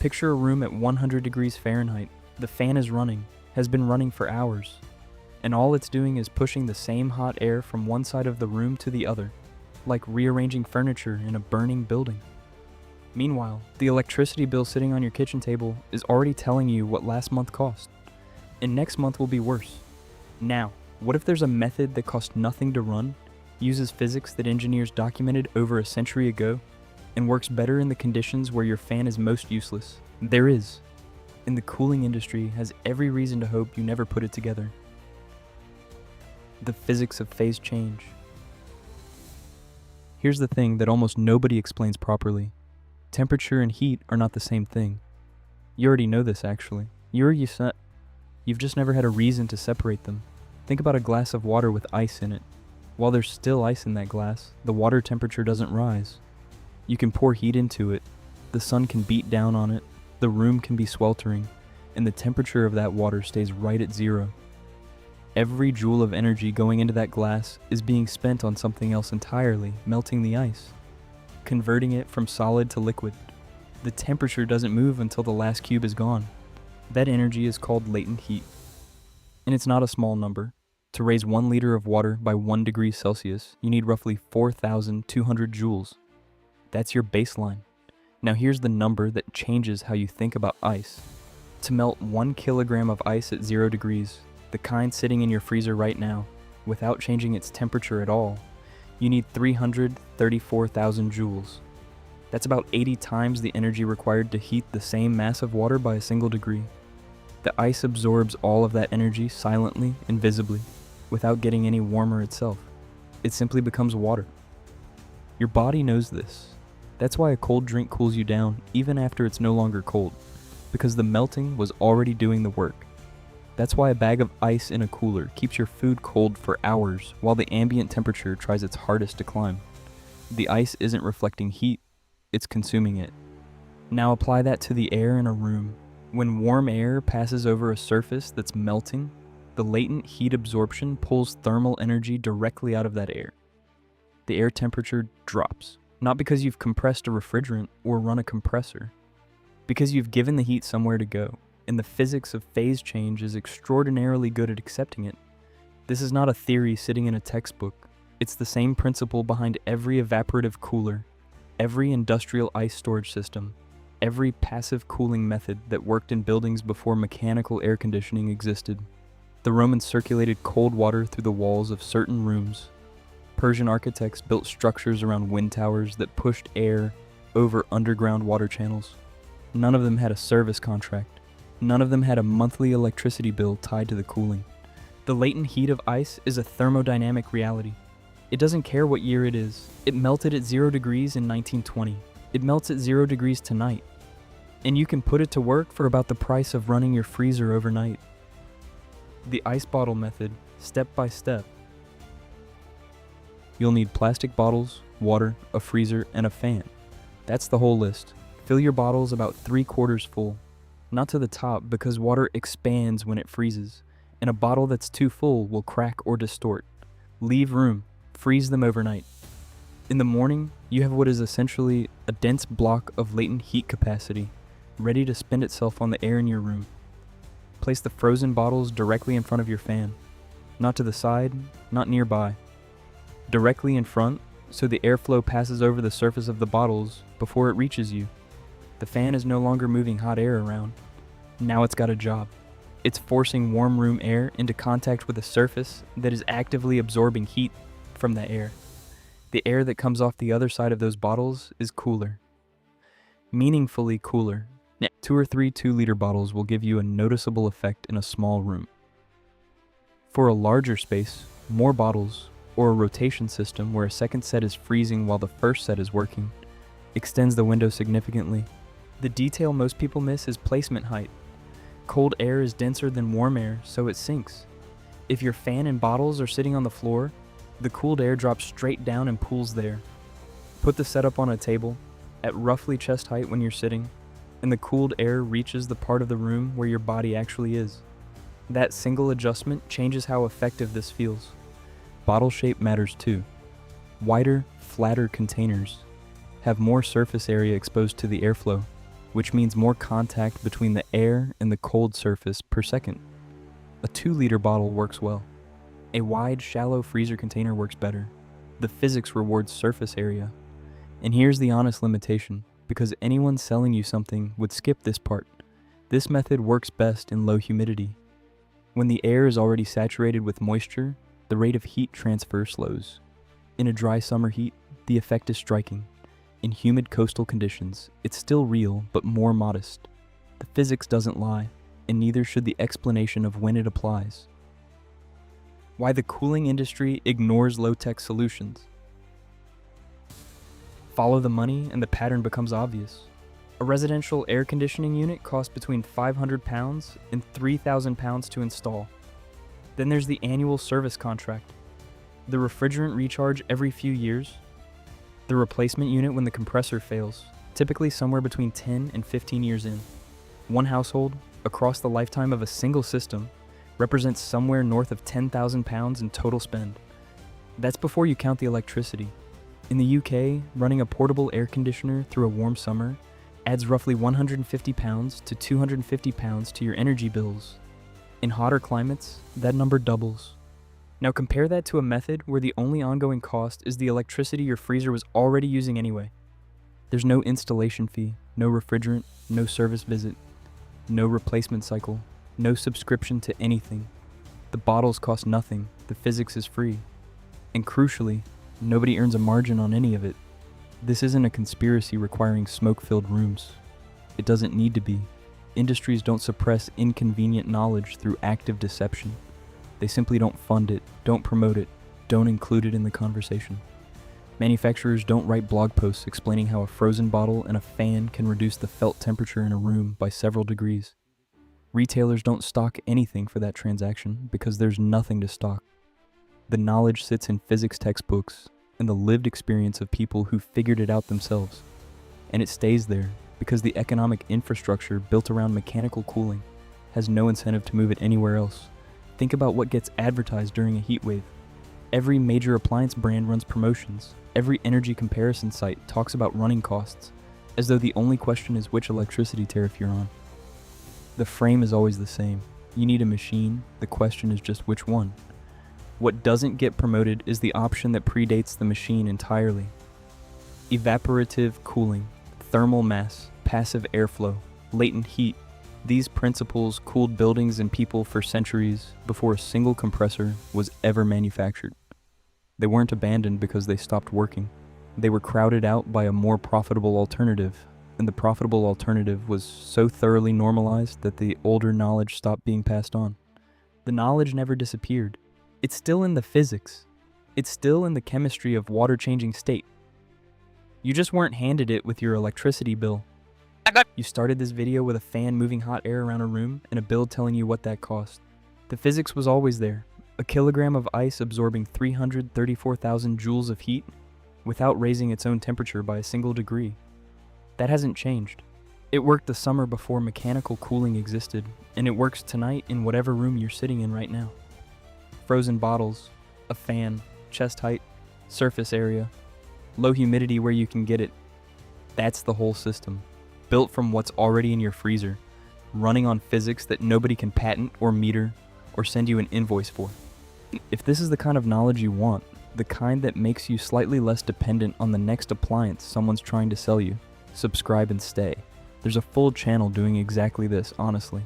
Picture a room at 100 degrees Fahrenheit. The fan is running, has been running for hours, and all it's doing is pushing the same hot air from one side of the room to the other, like rearranging furniture in a burning building. Meanwhile, the electricity bill sitting on your kitchen table is already telling you what last month cost, and next month will be worse. Now, what if there's a method that costs nothing to run, uses physics that engineers documented over a century ago, and works better in the conditions where your fan is most useless? There is, and the cooling industry has every reason to hope you never put it together. The physics of phase change. Here's the thing that almost nobody explains properly. Temperature and heat are not the same thing. You already know this, actually. You've just never had a reason to separate them. Think about a glass of water with ice in it. While there's still ice in that glass, the water temperature doesn't rise. You can pour heat into it, the sun can beat down on it, the room can be sweltering, and the temperature of that water stays right at zero. Every joule of energy going into that glass is being spent on something else entirely, melting the ice, converting it from solid to liquid. The temperature doesn't move until the last cube is gone. That energy is called latent heat. And it's not a small number. To raise 1 liter of water by 1 degree Celsius, you need roughly 4,200 joules. That's your baseline. Now here's the number that changes how you think about ice. To melt 1 kilogram of ice at 0 degrees, the kind sitting in your freezer right now, without changing its temperature at all, you need 334,000 joules. That's about 80 times the energy required to heat the same mass of water by a single degree. The ice absorbs all of that energy silently and visibly, without getting any warmer itself. It simply becomes water. Your body knows this. That's why a cold drink cools you down even after it's no longer cold, because the melting was already doing the work. That's why a bag of ice in a cooler keeps your food cold for hours while the ambient temperature tries its hardest to climb. The ice isn't reflecting heat, it's consuming it. Now apply that to the air in a room. When warm air passes over a surface that's melting, the latent heat absorption pulls thermal energy directly out of that air. The air temperature drops, not because you've compressed a refrigerant or run a compressor, because you've given the heat somewhere to go, and the physics of phase change is extraordinarily good at accepting it. This is not a theory sitting in a textbook. It's the same principle behind every evaporative cooler, every industrial ice storage system, every passive cooling method that worked in buildings before mechanical air conditioning existed. The Romans circulated cold water through the walls of certain rooms. Persian architects built structures around wind towers that pushed air over underground water channels. None of them had a service contract. None of them had a monthly electricity bill tied to the cooling. The latent heat of ice is a thermodynamic reality. It doesn't care what year it is. It melted at 0 degrees in 1920. It melts at 0 degrees tonight. And you can put it to work for about the price of running your freezer overnight. The ice bottle method, step by step. You'll need plastic bottles, water, a freezer, and a fan. That's the whole list. Fill your bottles about 3/4 full. Not to the top, because water expands when it freezes, and a bottle that's too full will crack or distort. Leave room. Freeze them overnight. In the morning, you have what is essentially a dense block of latent heat capacity, ready to spend itself on the air in your room. Place the frozen bottles directly in front of your fan. Not to the side, not nearby. Directly in front, so the airflow passes over the surface of the bottles before it reaches you. The fan is no longer moving hot air around. Now it's got a job. It's forcing warm room air into contact with a surface that is actively absorbing heat from the air. The air that comes off the other side of those bottles is cooler. Meaningfully cooler. 2 or 3 2-liter bottles will give you a noticeable effect in a small room. For a larger space, more bottles, or a rotation system where a second set is freezing while the first set is working, extends the window significantly. The detail most people miss is placement height. Cold air is denser than warm air, so it sinks. If your fan and bottles are sitting on the floor, the cooled air drops straight down and pools there. Put the setup on a table, at roughly chest height when you're sitting, and the cooled air reaches the part of the room where your body actually is. That single adjustment changes how effective this feels. Bottle shape matters too. Wider, flatter containers have more surface area exposed to the airflow. which means more contact between the air and the cold surface per second. A 2-liter bottle works well. A wide, shallow freezer container works better. The physics rewards surface area. And here's the honest limitation, because anyone selling you something would skip this part. This method works best in low humidity. When the air is already saturated with moisture, the rate of heat transfer slows. In a dry summer heat, the effect is striking. In humid coastal conditions, it's still real, but more modest. The physics doesn't lie, and neither should the explanation of when it applies. Why the cooling industry ignores low-tech solutions. Follow the money and the pattern becomes obvious. A residential air conditioning unit costs between £500 and £3,000 to install. Then there's the annual service contract, the refrigerant recharge every few years, the replacement unit when the compressor fails, typically somewhere between 10 and 15 years in. One household, across the lifetime of a single system, represents somewhere north of £10,000 in total spend. That's before you count the electricity. In the UK, running a portable air conditioner through a warm summer adds roughly £150 to £250 to your energy bills. In hotter climates, that number doubles. Now compare that to a method where the only ongoing cost is the electricity your freezer was already using anyway. There's no installation fee, no refrigerant, no service visit, no replacement cycle, no subscription to anything. The bottles cost nothing, the physics is free. And crucially, nobody earns a margin on any of it. This isn't a conspiracy requiring smoke-filled rooms. It doesn't need to be. Industries don't suppress inconvenient knowledge through active deception. They simply don't fund it, don't promote it, don't include it in the conversation. Manufacturers don't write blog posts explaining how a frozen bottle and a fan can reduce the felt temperature in a room by several degrees. Retailers don't stock anything for that transaction because there's nothing to stock. The knowledge sits in physics textbooks and the lived experience of people who figured it out themselves. And it stays there because the economic infrastructure built around mechanical cooling has no incentive to move it anywhere else. Think about what gets advertised during a heat wave. Every major appliance brand runs promotions. Every energy comparison site talks about running costs, as though the only question is which electricity tariff you're on. The frame is always the same. You need a machine, the question is just which one. What doesn't get promoted is the option that predates the machine entirely. Evaporative cooling, thermal mass, passive airflow, latent heat. These principles cooled buildings and people for centuries before a single compressor was ever manufactured. They weren't abandoned because they stopped working. They were crowded out by a more profitable alternative, and the profitable alternative was so thoroughly normalized that the older knowledge stopped being passed on. The knowledge never disappeared. It's still in the physics. It's still in the chemistry of water changing state. You just weren't handed it with your electricity bill. You started this video with a fan moving hot air around a room and a bill telling you what that cost. The physics was always there. A kilogram of ice absorbing 334,000 joules of heat without raising its own temperature by a single degree. That hasn't changed. It worked the summer before mechanical cooling existed, and it works tonight in whatever room you're sitting in right now. Frozen bottles, a fan, chest height, surface area, low humidity where you can get it. That's the whole system, built from what's already in your freezer, running on physics that nobody can patent or meter or send you an invoice for. If this is the kind of knowledge you want, the kind that makes you slightly less dependent on the next appliance someone's trying to sell you, subscribe and stay. There's a full channel doing exactly this, honestly.